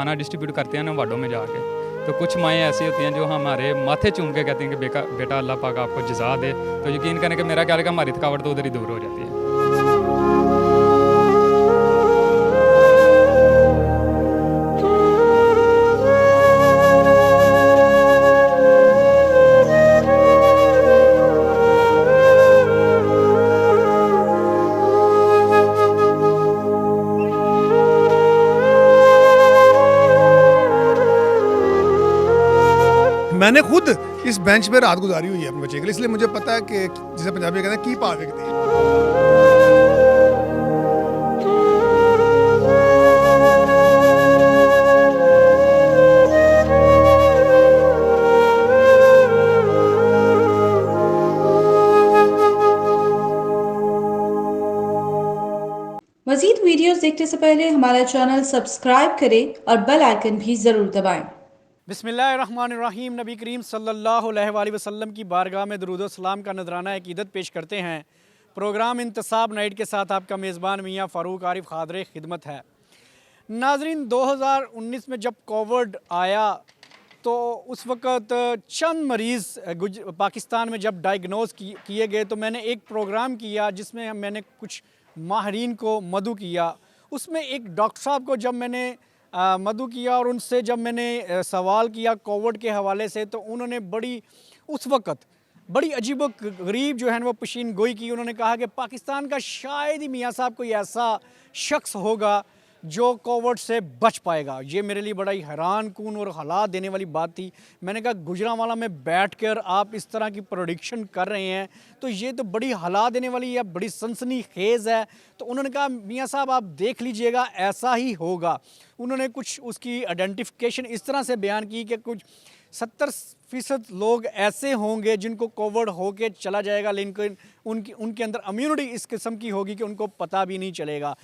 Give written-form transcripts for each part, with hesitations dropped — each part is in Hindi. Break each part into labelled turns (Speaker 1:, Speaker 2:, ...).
Speaker 1: खाना डिस्ट्रीब्यूट करते हैं ना वार्डों में जाके, तो कुछ माएँ ऐसी होती हैं जो हमारे माथे चूम के कहती हैं कि बेटा अल्लाह पाक आपको जज़ा दे। तो यकीन करें कि मेरा ख्याल है कि हमारी थकावट तो उधर ही दूर हो जाती है।
Speaker 2: मैंने खुद इस बेंच पे रात गुजारी हुई है अपने बच्चे के लिए, इसलिए मुझे पता है कि जिसे पंजाबी कहते हैं की पा वेखदी है।
Speaker 3: मज़ीद वीडियोस देखने से पहले हमारा चैनल सब्सक्राइब करें और बेल आइकन भी ज़रूर दबाएं।
Speaker 4: बिस्मिल्लाहिर्रहमानिर्रहीम। नबी करीम सल्लल्लाहु अलैहि वसल्लम की बारगाह में दरूद व सलाम का नजराना अक़ीदत पेश करते हैं। प्रोग्राम इंतसाब नाइट के साथ आपका मेज़बान मियाँ फ़ारूक आरिफ हाज़िर खिदमत है। नाज़रीन, 2019 में जब कोविड आया तो उस वक़्त चंद मरीज़ पाकिस्तान में जब डायग्नोज़ किए गए तो मैंने एक प्रोग्राम किया जिसमें मैंने कुछ माहिरीन को मदऊ किया। उसमें एक डॉक्टर साहब को जब मैंने मदऊ किया और उनसे जब मैंने सवाल किया कोविड के हवाले से, तो उन्होंने उस वक़्त बड़ी अजीब गरीब जो है ना वो पेशीन गोई की। उन्होंने कहा कि पाकिस्तान का शायद ही मियाँ साहब कोई ऐसा शख्स होगा जो कोविड से बच पाएगा। ये मेरे लिए बड़ा ही हैरान कुन और हालात देने वाली बात थी। मैंने कहा गुजरांवाला में बैठकर आप इस तरह की प्रोडिक्शन कर रहे हैं तो ये तो बड़ी हालात देने वाली है, बड़ी सनसनीखेज़ है। तो उन्होंने कहा मियाँ साहब आप देख लीजिएगा ऐसा ही होगा। उन्होंने कुछ उसकी आइडेंटिफिकेशन इस तरह से बयान की कि कुछ 70% लोग ऐसे होंगे जिनको कोविड होके चला जाएगा, लेकिन उनके अंदर इम्यूनिटी इस किस्म की होगी कि उनको पता भी नहीं चलेगा।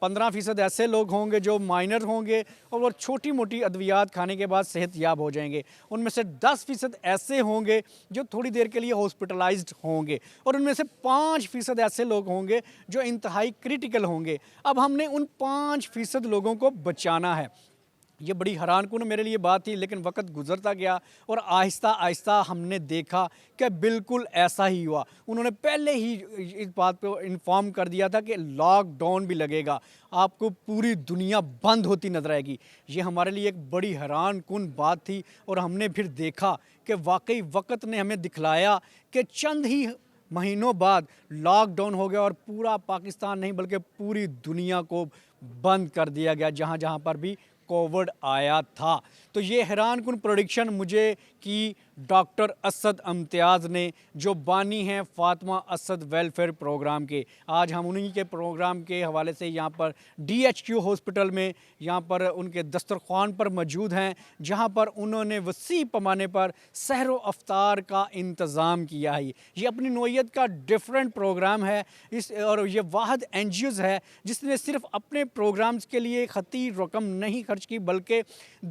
Speaker 4: 15% ऐसे लोग होंगे जो माइनर होंगे और वो छोटी मोटी अद्वियात खाने के बाद सेहतयाब हो जाएंगे। उनमें से 10% ऐसे होंगे जो थोड़ी देर के लिए हॉस्पिटलाइज्ड होंगे और उनमें से 5% ऐसे लोग होंगे जो इंतहाई क्रिटिकल होंगे। अब हमने उन 5% लोगों को बचाना है। ये बड़ी हैरानकुन मेरे लिए बात थी, लेकिन वक्त गुजरता गया और आहिस्ता आहिस्ता हमने देखा कि बिल्कुल ऐसा ही हुआ। उन्होंने पहले ही इस बात पे इन्फॉर्म कर दिया था कि लॉकडाउन भी लगेगा, आपको पूरी दुनिया बंद होती नजर आएगी। ये हमारे लिए एक बड़ी हैरानकुन बात थी और हमने फिर देखा कि वाकई वक्त ने हमें दिखलाया कि चंद ही महीनों बाद लॉकडाउन हो गया और पूरा पाकिस्तान नहीं बल्कि पूरी दुनिया को बंद कर दिया गया जहाँ जहाँ पर भी कोविड आया था। तो ये हैरानकुन प्रोडिक्शन मुझे की डॉक्टर असद इम्तियाज़ ने, जो बानी हैं फ़ातिमा असद वेलफेयर प्रोग्राम के। आज हम उन्हीं के प्रोग्राम के हवाले से यहाँ पर DHQ हॉस्पिटल में यहाँ पर उनके दस्तरख्वान पर मौजूद हैं, जहाँ पर उन्होंने वसी पैमाने पर सहर व अफ्तार का इंतज़ाम किया है। ये अपनी नौइयत का डिफरेंट प्रोग्राम है और ये वाहिद NGOs है जिसने सिर्फ अपने प्रोग्राम्स के लिए खती रकम नहीं खर्च की बल्कि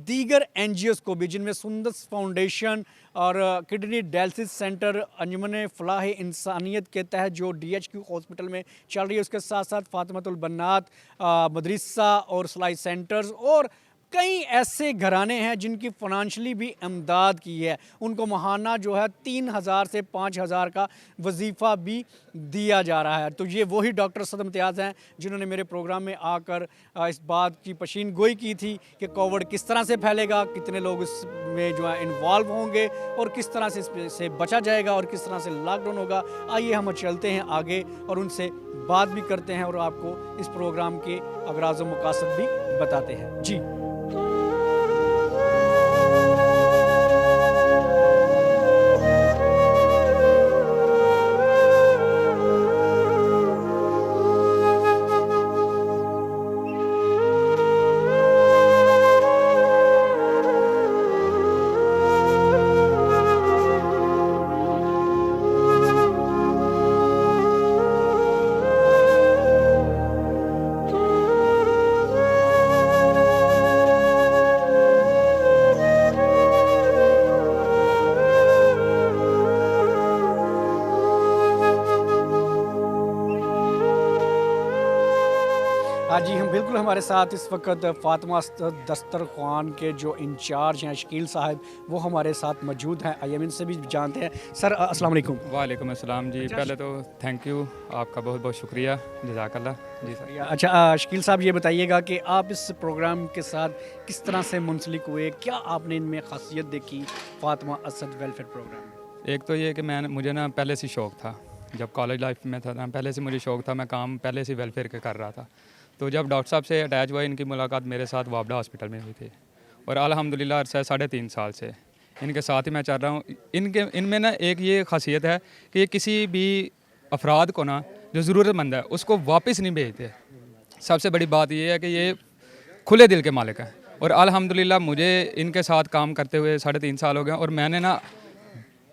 Speaker 4: दीगर NGOs को भी, जिनमें सुंदस फाउंडेशन और किडनी डायलिसिस सेंटर अंजुमन फलाह इंसानियत के तहत जो DHQ हॉस्पिटल में चल रही है, उसके साथ साथ फातिमातुल बन्नात मदरसा और सलाई सेंटर्स और कई ऐसे घराने हैं जिनकी फ़ाइनेंशली भी इमदाद की है। उनको माहाना जो है 3000 से 5000 का वजीफ़ा भी दिया जा रहा है। तो ये वही डॉक्टर असद इम्तियाज़ हैं जिन्होंने मेरे प्रोग्राम में आकर इस बात की पेशीन गोई की थी कि कोविड किस तरह से फैलेगा, कितने लोग इसमें जो है इन्वॉल्व होंगे और किस तरह से इससे बचा जाएगा और किस तरह से लॉकडाउन होगा। आइए हम चलते हैं आगे और उनसे बात भी करते हैं और आपको इस प्रोग्राम के अगराज़ व मकासद भी बताते हैं। जी हाँ जी, हम बिल्कुल हमारे साथ इस वक्त फातिमा दस्तरखान के जो इंचार्ज हैं शकील साहब, वो हमारे साथ मौजूद हैं। आइए इनसे भी जानते हैं। सर अस्सलाम वालेकुम।
Speaker 1: वालेकुम अस्सलाम जी। पहले तो थैंक यू, आपका बहुत बहुत शुक्रिया, जज़ाकल्लाह जी सर।
Speaker 4: अच्छा शकील साहब, ये बताइएगा कि आप इस प्रोग्राम के साथ किस तरह से मुंसलिक हुए, क्या आपने इनमें खासियत देखी फातिमा असद वेलफेयर प्रोग्राम में?
Speaker 1: एक तो ये कि मुझे ना पहले से शौक़ था, जब कॉलेज लाइफ में था ना पहले से मुझे शौक़ था, मैं काम पहले से वेलफेयर के कर रहा था। तो जब डॉक्टर साहब से अटैच हुआ, इनकी मुलाकात मेरे साथ वाबडा हॉस्पिटल में हुई थी और अल्हम्दुलिल्लाह अरसा 3.5 साल से इनके साथ ही मैं चल रहा हूँ। इनमें ना एक ये खासियत है कि ये किसी भी अफराद को ना जो ज़रूरतमंद है उसको वापस नहीं भेजते। सबसे बड़ी बात ये है कि ये खुले दिल के मालिक हैं और अल्हम्दुलिल्लाह मुझे इनके साथ काम करते हुए 3.5 साल हो गए और मैंने ना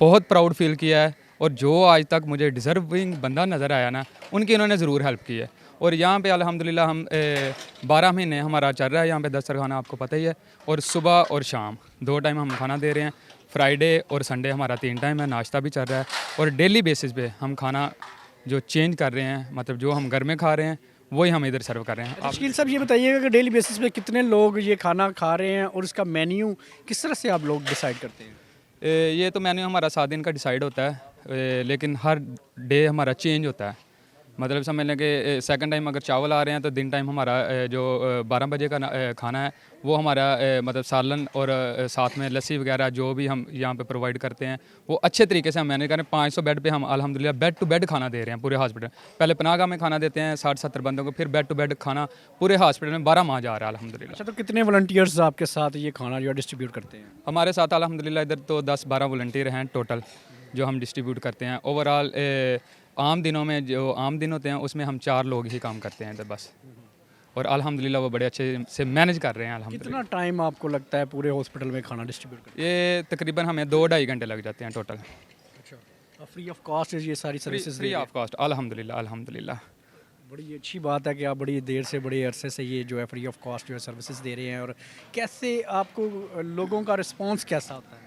Speaker 1: बहुत प्राउड फील किया है। और जो आज तक मुझे डिज़र्विंग बंदा नज़र आया ना, उनकी इन्होंने ज़रूर हेल्प की है। और यहाँ पे अल्हम्दुलिल्लाह हम 12 महीने हमारा चल रहा है यहाँ पे दस्तरखाना, आपको पता ही है। और सुबह और शाम 2 टाइम हम खाना दे रहे हैं। फ्राइडे और संडे हमारा 3 टाइम है, नाश्ता भी चल रहा है। और डेली बेसिस पे हम खाना जो चेंज कर रहे हैं, मतलब जो हम घर में खा रहे हैं वही हम इधर सर्व कर रहे हैं। आप
Speaker 4: शकील साहब ये बताइएगा कि डेली बेसिस पे कितने लोग ये खाना खा रहे हैं और इसका मेन्यू किस तरह से आप लोग डिसाइड करते हैं?
Speaker 1: ये तो मेन्यू हमारा 7 दिन का डिसाइड होता है, लेकिन हर डे हमारा चेंज होता है। मतलब समझ लें कि सेकंड टाइम अगर चावल आ रहे हैं तो दिन टाइम हमारा जो 12 बजे का खाना है वो हमारा मतलब सालन और साथ में लस्सी वगैरह जो भी हम यहाँ पे प्रोवाइड करते हैं वो अच्छे तरीके से हम मैनेज करें। 500 बेड पे हम अल्हम्दुलिल्लाह बेड टू बेड खाना दे रहे हैं पूरे हॉस्पिटल। पहले पनाहगाह में खाना देते हैं 60-70 बंदों को, फिर बेड टू बेड खाना पूरे हॉस्पिटल में 12 माह जा रहा है अल्हम्दुलिल्लाह।
Speaker 4: अच्छा, तो कितने वॉलंटियर्स आपके साथ ये खाना जो डिस्ट्रीब्यूट करते हैं?
Speaker 1: हमारे साथ अल्हम्दुलिल्लाह इधर तो 10-12 वॉलंटियर हैं टोटल जो हम डिस्ट्रीब्यूट करते हैं। ओवरऑल आम दिनों में जो आम दिन होते हैं उसमें हम 4 लोग ही काम करते हैं इधर बस। और अल्हम्दुलिल्लाह वो बड़े अच्छे से मैनेज कर रहे हैं अल्हम्दुलिल्लाह।
Speaker 4: कितना टाइम आपको लगता है पूरे हॉस्पिटल में खाना डिस्ट्रीब्यूट करने?
Speaker 1: ये तकरीबन हमें 2-2.5 घंटे लग जाते हैं टोटल।
Speaker 4: अच्छा, फ्री ऑफ कॉस्ट ये सारी सर्विसेज?
Speaker 1: फ्री ऑफ कॉस्ट अल्हम्दुलिल्लाह अल्हम्दुलिल्लाह।
Speaker 4: बड़ी अच्छी बात है कि आप बड़ी देर से बड़े अरसे से ये जो है फ्री ऑफ कॉस्ट जो है सर्विसेज दे रहे हैं। और कैसे आपको लोगों का रिस्पांस कैसा होता है?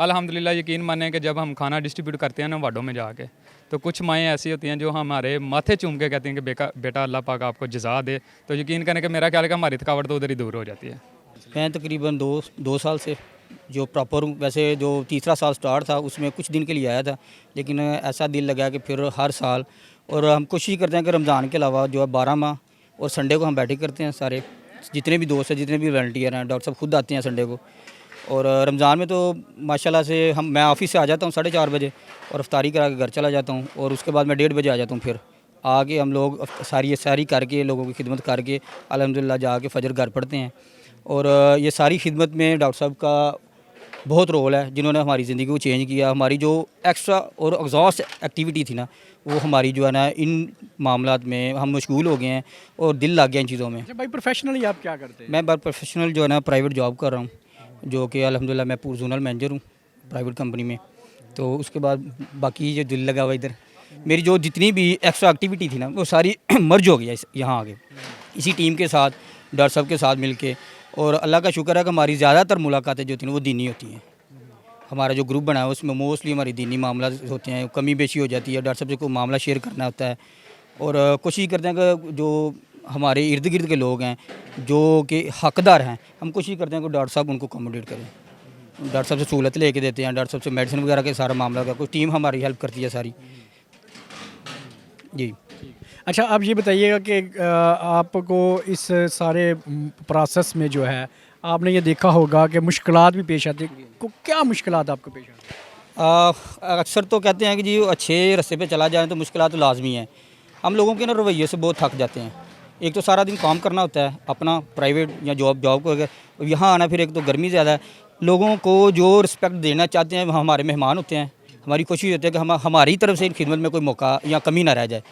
Speaker 1: अल्हम्दुलिल्लाह यकीन माने कि जब हम खाना डिस्ट्रीब्यूट करते हैं ना वार्डों में जाके, तो कुछ माएँ ऐसी होती हैं जो हमारे माथे चूम के कहती हैं कि बेटा अल्लाह पाक आपको जज़ा दे। तो यकीन करने के मेरा ख्याल है कि हमारी थकावट तो उधर ही दूर हो जाती है।
Speaker 5: मैं तकरीबन दो साल से जो प्रॉपर हूँ। वैसे जो तीसरा साल स्टार्ट था उसमें कुछ दिन के लिए आया था, लेकिन ऐसा दिल लगा कि फिर हर साल। और हम कोशिश करते हैं कि रमज़ान के अलावा जो है 12 माह और संडे को हम बैठक करते हैं सारे, जितने भी दोस्त हैं जितने भी वॉलंटियर हैं, डॉक्टर साहब खुद आते हैं संडे को। और रमज़ान में तो माशाल्लाह से मैं ऑफ़िस से आ जाता हूँ 4:30 बजे और इफ्तारी करा के घर चला जाता हूँ। और उसके बाद मैं 1:30 बजे आ जाता हूँ। फिर आके हम लोग सारी करके लोगों की खिदमत करके अल्हम्दुलिल्लाह जाके फजर घर पढ़ते हैं। और ये सारी खिदमत में डॉक्टर साहब का बहुत रोल है, जिन्होंने हमारी ज़िंदगी को चेंज किया। हमारी जो एक्स्ट्रा और एग्जॉस्ट एक्टिविटी थी ना, वो हमारी जो है ना इन मामलात में हम मशगूल हो गए हैं और दिल लग गया इन चीज़ों में।
Speaker 4: अच्छा भाई, प्रोफेशनली आप क्या करते हैं?
Speaker 5: मैं बार प्रोफेशनल जो है ना प्राइवेट जॉब कर रहा हूँ, जो कि अल्हम्दुलिल्लाह मैं पूर्व जोनल मैनेजर हूँ प्राइवेट कंपनी में। तो उसके बाद बाकी जो दिल लगा हुआ इधर, मेरी जो जितनी भी एक्स्ट्रा एक्टिविटी थी ना वो सारी मर्ज हो गया यहाँ आगे इसी टीम के साथ, डॉक्टर साहब के साथ मिलके। और अल्लाह का शुक्र है कि हमारी ज़्यादातर मुलाकातें जो थी ना वो दीनी होती हैं। हमारा जो ग्रुप बना है उसमें मोस्टली हमारी दीनी मामला होते हैं, कमी बेशी हो जाती है, डॉक्टर साहब से कोई मामला शेयर करना होता है। और कोशिश करते हैं कि जो हमारे इर्द गिर्द के लोग हैं जो कि हकदार हैं, हम कोशिश करते हैं कि डॉक्टर साहब उनको अकोमोडेट करें। डॉक्टर साहब से सहूलत लेके देते हैं, डॉक्टर साहब से मेडिसिन वगैरह के सारा मामला का कोई टीम हमारी हेल्प करती है सारी जी।
Speaker 4: अच्छा, आप ये बताइएगा कि आपको इस सारे प्रोसेस में जो है आपने ये देखा होगा कि मुश्किलात भी पेश आती हैं। क्या मुश्किलात आपको पेश आती हैं?
Speaker 5: अक्सर तो कहते हैं कि जी अच्छे रास्ते पे चला जाए तो मुश्किलात तो लाजमी है। हम लोगों के ना रवैये से बहुत थक जाते हैं। एक तो सारा दिन काम करना होता है अपना प्राइवेट या जॉब को, अगर यहाँ आना, फिर एक तो गर्मी ज़्यादा है। लोगों को जो रिस्पेक्ट देना चाहते हैं वो हमारे मेहमान होते हैं। हमारी कोशिश होती है कि हमारी तरफ से इन खिदमत में कोई मौका या कमी ना रह जाए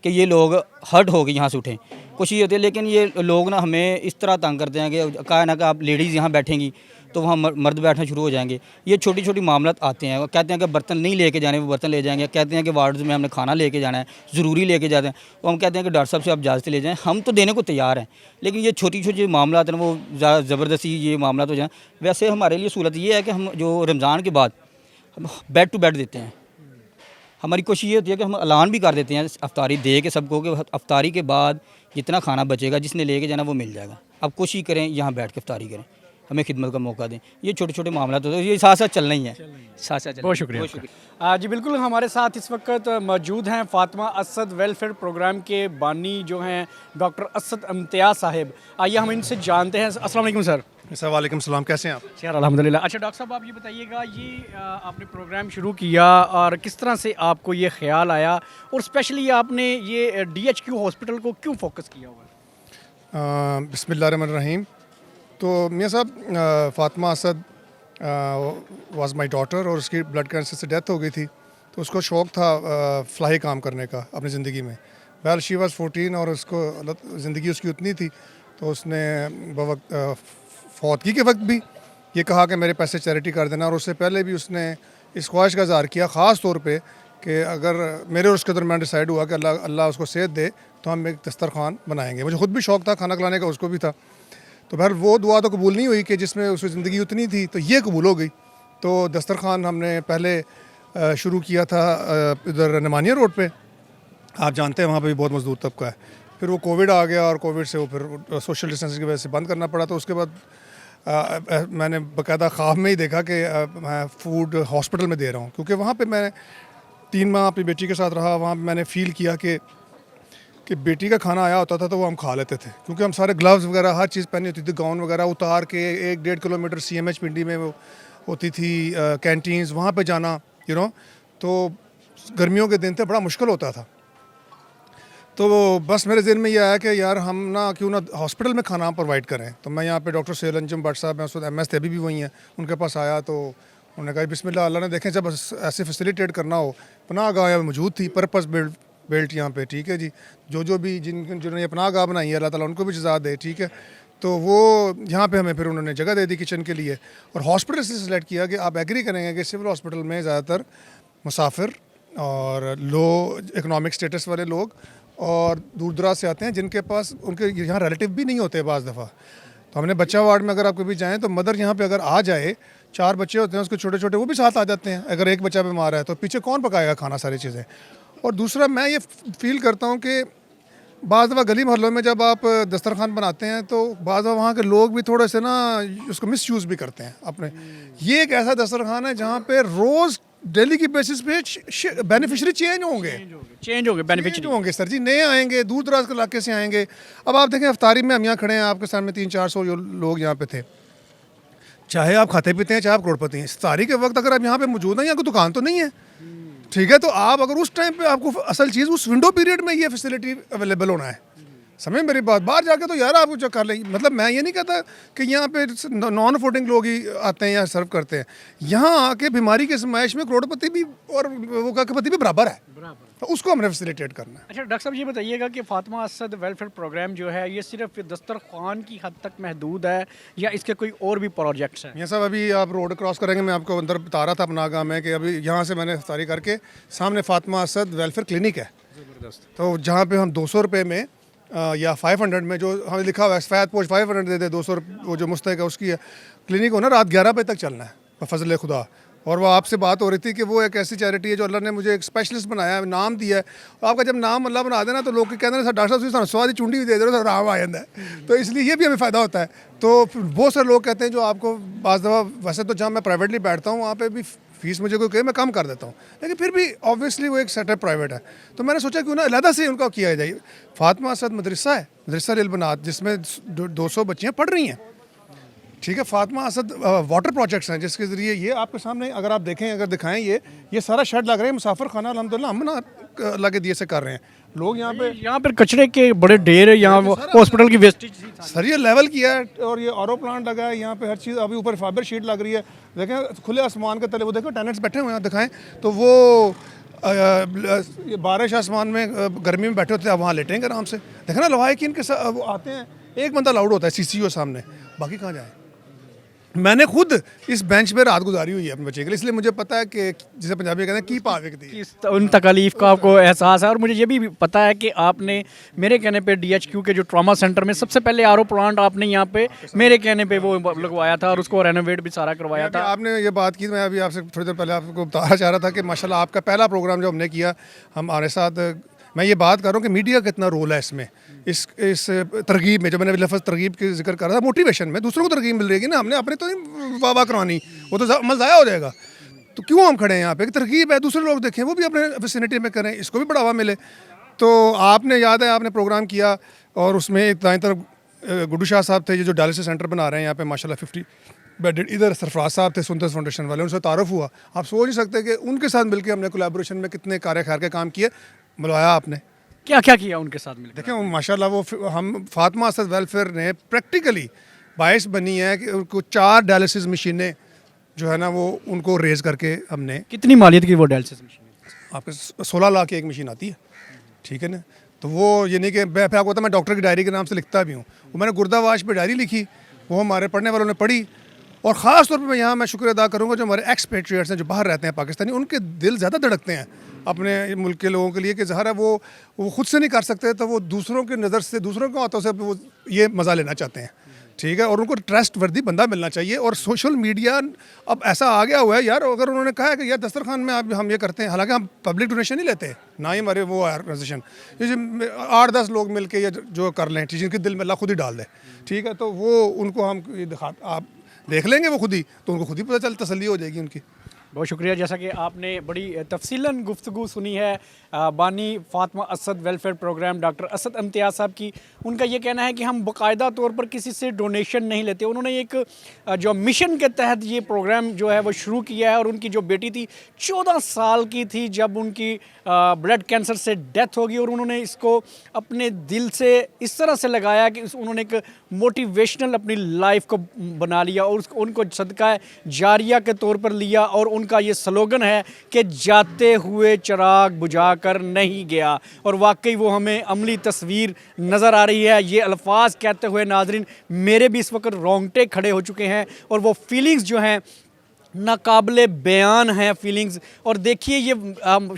Speaker 5: कि ये लोग हर्ट हो के यहाँ से उठें, कोशिश होती है। लेकिन ये लोग ना हमें इस तरह तंग करते हैं कि कहा ना कि आप लेडीज़ यहाँ बैठेंगी तो वहाँ मर्द बैठना शुरू हो जाएंगे। ये छोटी छोटी मामलात आते हैं। वो कहते हैं कि बर्तन नहीं लेके जाने, वो बर्तन ले जाएंगे। कहते हैं कि वार्ड्स में हमने खाना लेके जाना है, ज़रूरी लेके जाते हैं। तो हम कहते हैं कि डॉक्टर साहब से आप इजाज़त ले जाएँ, हम तो देने को तैयार हैं। लेकिन ये छोटी छोटी मामलात हैं वो ज़बरदस्ती ये मामला हो जाए। वैसे हमारे लिए सूरत ये है कि हम जो रमज़ान के बाद हम बेड टू बेड देते हैं, हमारी कोशिश ये होती है कि हम ऐलान भी कर देते हैं अफ्तारी दे के सबको कि अफ्तारी के बाद जितना खाना बचेगा जिसने लेके जाना वो मिल जाएगा। अब कोशिश करें यहाँ बैठ के अफ्तारी करें, हमें खिदमत का मौका दें। ये छोटे छोटे मामला तो ये साथ साथ चलना ही है, साथ साथ
Speaker 4: बहुत शुक्रिया आपका। जी बिल्कुल, हमारे साथ इस वक्त मौजूद हैं फ़ातिमा असद वेलफेयर प्रोग्राम के बानी जो हैं डॉक्टर असद इम्तियाज़ साहिब। आइए हम इनसे जानते हैं। अस्सलाम वालेकुम सर।
Speaker 2: वालेकुम सलाम, कैसे हैं आप?
Speaker 4: यार अल्हम्दुलिल्लाह। अच्छा डॉक्टर साहब, आप ये बताइएगा, ये आपने प्रोग्राम शुरू किया और किस तरह से आपको ये ख्याल आया, और स्पेशली आपने ये DHQ हॉस्पिटल को क्यों फोकस किया हुआ है?
Speaker 2: बिस्मिल्लाहिर्रहमानिर्रहीम। तो मियाँ साहब, Fatima Asad was my daughter और उसकी ब्लड कैंसर से डेथ हो गई थी। तो उसको शौक़ था फ़लाही काम करने का अपनी ज़िंदगी में। बहरहाल शी वाज 14 और उसको ज़िंदगी उसकी उतनी थी, तो उसने बवक्त फौतगी के वक्त भी ये कहा कि मेरे पैसे चैरिटी कर देना, और उससे पहले भी उसने इस ख्वाहिश का इज़हार किया ख़ास तौर पे कि अगर मेरे और उसके दरमियान डिसाइड हुआ कि अल्लाह उसको सेहत दे तो हम एक दस्तरखान बनाएंगे। मुझे ख़ुद भी शौक़ था खाना खिलाने का, उसको भी था। तो बहर वो दुआ तो कबूल नहीं हुई कि जिसमें उसकी ज़िंदगी उतनी थी, तो ये कबूल हो गई। तो दस्तरखान हमने पहले शुरू किया था इधर नमानिया रोड पे, आप जानते हैं वहाँ पे भी बहुत मजदूर तबका है। फिर वो कोविड आ गया और कोविड से वो फिर सोशल डिस्टेंसिंग की वजह से बंद करना पड़ा। तो उसके बाद मैंने बाकायदा ख्वाब में ही देखा कि मैं फ़ूड हॉस्पिटल में दे रहा हूँ, क्योंकि वहाँ पे मैं 3 माह अपनी बेटी के साथ रहा। वहाँ पे मैंने फ़ील किया कि बेटी का खाना आया होता था तो वो हम खा लेते थे, क्योंकि हम सारे ग्लव्स वगैरह हर चीज़ पहनी होती थी, गाउन वगैरह उतार के 1-1.5 किलोमीटर CMH पिंडी में वो होती थी कैंटीन्स, वहाँ पे जाना तो गर्मियों के दिन थे, बड़ा मुश्किल होता था। तो बस मेरे ज़हन में ये आया कि यार हम क्यों ना हॉस्पिटल में खाना प्रोवाइड करें। तो मैं यहाँ पे डॉक्टर सैयद अंजुम भट्ट साहब, मैं उस वक्त MS थे, अभी भी वही हैं, उनके पास आया। तो उन्होंने कहा बिस्मिल्लाह, अल्लाह ने देखें जब ऐसे फैसिलिटेट करना हो, पनाह गाह यहाँ मौजूद थी, पर्पस बेल्ट यहाँ पे, ठीक है जी। जो भी जिन्होंने पनाह गाह बनाई है, अल्लाह ताला उनको भी जज़ा दे, ठीक है। तो वो यहाँ पे हमें फिर उन्होंने जगह दे दी किचन के लिए, और हॉस्पिटल से सिलेक्ट किया कि आप एग्री करेंगे कि सिविल हॉस्पिटल में ज़्यादातर मुसाफिर और लो इकनॉमिक स्टेटस वाले लोग और दूर दराज से आते हैं, जिनके पास उनके यहाँ रिलेटिव भी नहीं होते बाज़ दफ़ा। तो हमने बच्चा वार्ड में अगर आप कभी जाएँ तो मदर यहाँ पे अगर आ जाए, 4 बच्चे होते हैं उसके छोटे छोटे, वो भी साथ आ जाते हैं। अगर एक बच्चा बीमार है तो पीछे कौन पकाएगा खाना, सारी चीज़ें। और दूसरा मैं ये फ़ील करता हूँ कि बाज़ दफ़ा गली मोहल्लों में जब आप दस्तरखान बनाते हैं तो बाज़ दफ़ा वहाँ के लोग भी थोड़े से ना उसको मिसयूज़ भी करते हैं अपने। ये एक ऐसा दस्तरखान है जहाँ पे रोज़ डेली की बेसिस पे बेनिफिशरी चेंज होंगे बेनिफिशरी सर जी, नए आएंगे, दूर दराज के इलाके से आएंगे। अब आप देखें अफ्तारी में हम यहाँ खड़े हैं, आपके सामने 300-400 लोग यहाँ पे थे, चाहे आप खाते पीते हैं चाहे आप करोड़पति हैं। इफ्तारी के वक्त अगर आप यहाँ पे मौजूद हैं, यहाँ कोई दुकान तो नहीं है, ठीक है। तो आप अगर उस टाइम पे आपको असल चीज़ उस विंडो पीरियड में ये फैसिलिटी अवेलेबल होना है, समझ मेरी बात। बाहर जाके तो यार आप जो कर लें, मतलब मैं ये नहीं कहता कि यहाँ पे नॉन फूडिंग लोग ही आते हैं या सर्व करते हैं। यहाँ आके बीमारी के समाइश में करोड़पति भी और वो करोड़पति भी बराबर है, तो उसको हमने फैसिलिटेट करना है।
Speaker 4: अच्छा डॉक्टर साहब, ये बताइएगा कि फ़ातिमा असद वेलफेयर प्रोग्राम जो है ये सिर्फ दस्तरखान की हद तक महदूद है या इसके कोई और भी प्रोजेक्ट्स हैं?
Speaker 2: ये सब अभी आप रोड क्रॉस करेंगे, मैं आपको अंदर बता रहा था अपना गाँव में कि अभी यहाँ से मैंने इफ्तारी करके सामने फ़ातिमा असद वेलफेयर क्लिनिक है। तो जहाँ पे हम 200 रुपये में या 500 में, जो हमें लिखा हुआ है फैद पोश 500 दे दे, 200 वो जो मुस्तक है उसकी है। क्लिनिक हो ना रात 11 बजे तक चलना है फजल खुदा। और वो आपसे बात हो रही थी कि वो एक ऐसी चैरिटी है जो अल्लाह ने मुझे एक स्पेशलिस्ट बनाया है, नाम दिया है। और आपका जब नाम अल्लाह बना देना तो लोग कहते हैं सर डॉक्टर साहब स्वाद चुंडी भी दे दे रहे, आराम आ जाता है। तो इसलिए ये भी हमें फ़ायदा होता है। तो बहुत सारे लोग कहते हैं जो आपको बाज़ दफ़ा, वैसे तो जहाँ मैं प्राइवेटली बैठता हूँ वहाँ पर भी फ़ीस मुझे कोई कहे मैं कम कर देता हूँ, लेकिन फिर भी ऑब्वियसली वो एक सेटअप प्राइवेट है। तो मैंने सोचा क्यों ना अलहदा से उनका किया जाए। फ़ातिमा असद मदरसा है, मदरसा लिल बनात, जिसमें 200 बच्चियाँ पढ़ रही हैं, ठीक है। फ़ातिमा असद वाटर प्रोजेक्ट्स हैं जिसके ज़रिए ये आपके सामने अगर आप देखें, अगर दिखाएं, ये सारा शेड लग रहा है, मुसाफिर खाना अल्हम्दुलिल्लाह हम ना अल्लाह के दिए से कर रहे हैं। लोग यहाँ पे
Speaker 4: कचरे के बड़े ढेर है, यहाँ हॉस्पिटल की वेस्टेज
Speaker 2: सर ये लेवल किया है, और ये आरओ प्लांट लगा है यहाँ पे, हर चीज़। अभी ऊपर फाइबर शीट लग रही है, देखें खुले आसमान के तले, वो देखो टेनेंट्स बैठे हुए हैं, दिखाएं तो वो बारिश आसमान में गर्मी में बैठे होते हैं, वहाँ लेटेंगे आराम से। देखें ना लोहाई की इनके वो आते हैं, एक बंदा लाउड होता है CCO सामने, बाकी कहाँ जाए। मैंने खुद इस बेंच पे रात गुजारी हुई है अपने बच्चे के लिए, इसलिए मुझे पता है कि जिसे पंजाबी में कहते हैं की पावे दी।
Speaker 4: उन तकलीफ़ का आपको एहसास है। और मुझे ये भी पता है कि आपने मेरे कहने पे DHQ के जो ट्रॉमा सेंटर में सबसे पहले RO प्लांट आपने यहाँ पे मेरे कहने पे वो लगवाया था और उसको रेनोवेट भी सारा करवाया था।
Speaker 2: आपने ये बात की, मैं अभी आपसे थोड़ी देर पहले आपको बताना चाह रहा था कि माशाल्लाह आपका पहला प्रोग्राम जो हमने किया हमारे साथ, मैं ये बात कर रहा हूँ कि मीडिया का कितना रोल है इसमें, इस तरगीब में, जो मैंने लफ्ज़ तरगीब की जिक्र कर रहा था, मोटिवेशन में दूसरों को तरगीब मिल रही है ना, हमने अपने तो नहीं वाह वाह करवानी, वो तो अमल ज़ाया हो जाएगा। तो क्यों हम खड़े हैं यहाँ पे, कि तरगीब है, दूसरे लोग देखें, वो भी अपने विसिनिटी में करें, इसको भी बढ़ावा मिले। तो आपने याद है आपने प्रोग्राम किया और उसमें दाएं तरफ गुड्डू शाह साहब थे, ये जो डायलिसिस सेंटर बना रहे हैं यहाँ पे माशाल्लाह 50 बेडेड, इधर सरफराज साहब थे सुंदर फाउंडेशन वाले, उनसे तारुफ हुआ। आप सोच नहीं सकते कि उनके साथ मिलकर हमने कोलैबोरेशन में कितने कार्य खैर के काम किए, बुलवाया आपने।
Speaker 4: क्या क्या किया उनके साथ मिलकर?
Speaker 2: देखें माशाल्लाह वो हम फातिमा असद वेलफेयर ने प्रैक्टिकली बायस बनी है कि उनको 4 डायलिसिस मशीनें जो है ना वो उनको रेज़ करके हमने,
Speaker 4: कितनी मालियत की वो डायलिसिस मशीन?
Speaker 2: आपके 16 लाख की एक मशीन आती है, ठीक है ना। तो वो ये नहीं कि मैं फिर आपको, मैं डॉक्टर की डायरी के नाम से लिखता भी हूँ, वो मैंने गुर्दावाश पे डायरी लिखी, वो हमारे पढ़ने वालों ने पढ़ी। और ख़ास तौर पे मैं यहाँ मैं शुक्र अदा करूँगा जो हमारे एक्सपेट्रिएट्स हैं जो बाहर रहते हैं पाकिस्तानी, उनके दिल ज़्यादा धड़कते हैं अपने मुल्क के लोगों के लिए, कि ज़ाहिर है वो खुद से नहीं कर सकते, तो वो दूसरों की नज़र से, दूसरों के हाथों से वो ये मज़ा लेना चाहते हैं, ठीक है। और उनको ट्रस्ट वर्दी बंदा मिलना चाहिए। और सोशल मीडिया अब ऐसा आ गया हुआ है यार, अगर उन्होंने कहा है कि यार दस्तरखान में आप हम ये करते हैं, हालांकि हम पब्लिक डोनेशन नहीं लेते, ना ही हमारे वो ऑर्गेनाइजेशन, ये 8-10 लोग मिल के ये जो कर लें, जिनके दिल में अल्लाह खुद ही डाल दे, ठीक है, तो वो उनको हम आप देख लेंगे वो खुद ही, तो उनको खुद ही पता चल, तसल्ली हो जाएगी उनकी।
Speaker 4: बहुत शुक्रिया। जैसा कि आपने बड़ी तफसीलन गुफ्तगू सुनी है Bani Fatima Asad welfare program doctor Asad Imtiaz साहब की। उनका ये कहना है कि हम बाकायदा तौर पर किसी से डोनेशन नहीं लेते। उन्होंने एक जो मिशन के तहत ये प्रोग्राम जो है वो शुरू किया है। और उनकी जो बेटी थी 14 साल की थी जब उनकी ब्लड कैंसर से डेथ होगी, और उन्होंने इसको अपने दिल से इस तरह से लगाया कि उन्होंने एक मोटिवेशनल अपनी लाइफ को बना लिया और उनको सदका जारिया के तौर पर लिया। और उनका ये स्लोगन है कि जाते हुए चिराग बुझाकर नहीं गया। और वाकई वो हमें अमली तस्वीर नज़र आ रही है। ये अल्फाज कहते हुए नाजरीन मेरे भी इस वक्त रोंगटे खड़े हो चुके हैं, और वो फीलिंग्स जो हैं नाकाबिले बयान हैं फीलिंग्स। और देखिए ये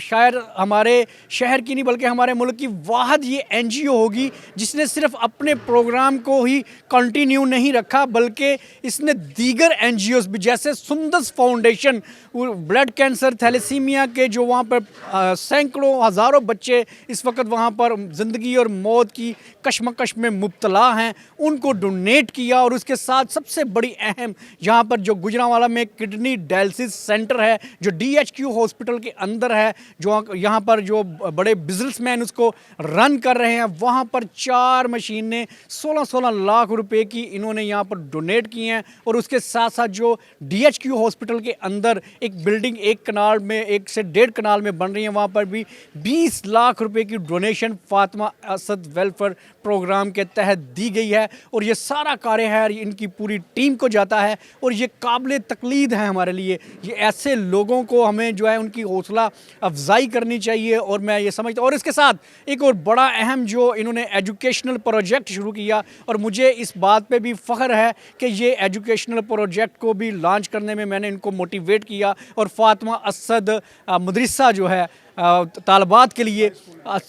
Speaker 4: शायद हमारे शहर की नहीं बल्कि हमारे मुल्क की वाहद ये NGO होगी जिसने सिर्फ अपने प्रोग्राम को ही कंटिन्यू नहीं रखा, बल्कि इसने दीगर NGOs भी, जैसे Sundas foundation, blood cancer thalassaemia के जो वहाँ पर सैकड़ों हज़ारों बच्चे इस वक्त वहाँ पर ज़िंदगी और मौत की कशमकश में मुब्तला हैं, उनको डोनेट किया। और उसके साथ सबसे बड़ी अहम यहाँ पर जो गुजरांवाला में किडनी डायलिसिस सेंटर है जो DHQ हॉस्पिटल के अंदर है, जो यहाँ पर जो बड़े बिजनेसमैन उसको रन कर रहे हैं, वहाँ पर 4 मशीनें 16-16 लाख रुपए की इन्होंने यहाँ पर डोनेट की हैं। और उसके साथ साथ जो DHQ हॉस्पिटल के अंदर एक बिल्डिंग 1 कनाल में 1 से 1.5 कनाल में बन रही है, वहाँ पर भी 20 लाख रुपए की donation Fatima Asad welfare programme के तहत दी गई है। और ये सारा कार्य है इनकी पूरी टीम को जाता है, और ये काबिल तकलीद है हमारे लिए। ये ऐसे लोगों को हमें जो है उनकी हौसला अफजाई करनी चाहिए। और मैं ये समझता हूँ, और इसके साथ एक और बड़ा अहम जो इन्होंने एजुकेशनल प्रोजेक्ट शुरू किया, और मुझे इस बात पे भी फ़ख्र है कि ये एजुकेशनल प्रोजेक्ट को भी लॉन्च करने में मैंने इनको मोटिवेट किया। और फातिमा असद मदरसा जो है तालबात के लिए,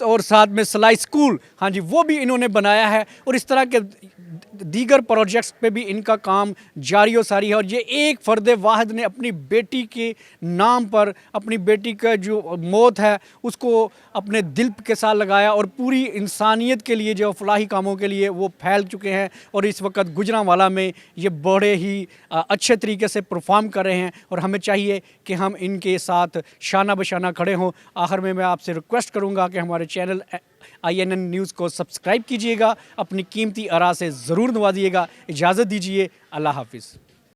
Speaker 4: और साथ में सलाई स्कूल, हाँ जी, वो भी इन्होंने बनाया है। और इस तरह के दीगर प्रोजेक्ट्स पे भी इनका काम जारी और सारी है। और ये एक फ़र्द वाहिद ने अपनी बेटी के नाम पर, अपनी बेटी का जो मौत है उसको अपने दिल के साथ लगाया, और पूरी इंसानियत के लिए जो फलाही कामों के लिए वो फैल चुके हैं। और इस वक्त गुजरांवाला में ये बड़े ही अच्छे तरीके से परफॉर्म कर रहे हैं, और हमें चाहिए कि हम इनके साथ शाना बशाना खड़े हों। आखिर में मैं आपसे रिक्वेस्ट करूँगा कि हमारे चैनल INN न्यूज़ को सब्सक्राइब कीजिएगा, अपनी कीमती आरा से ज़रूर नवाजिएगा। इजाज़त दीजिए, अल्लाह हाफिज़।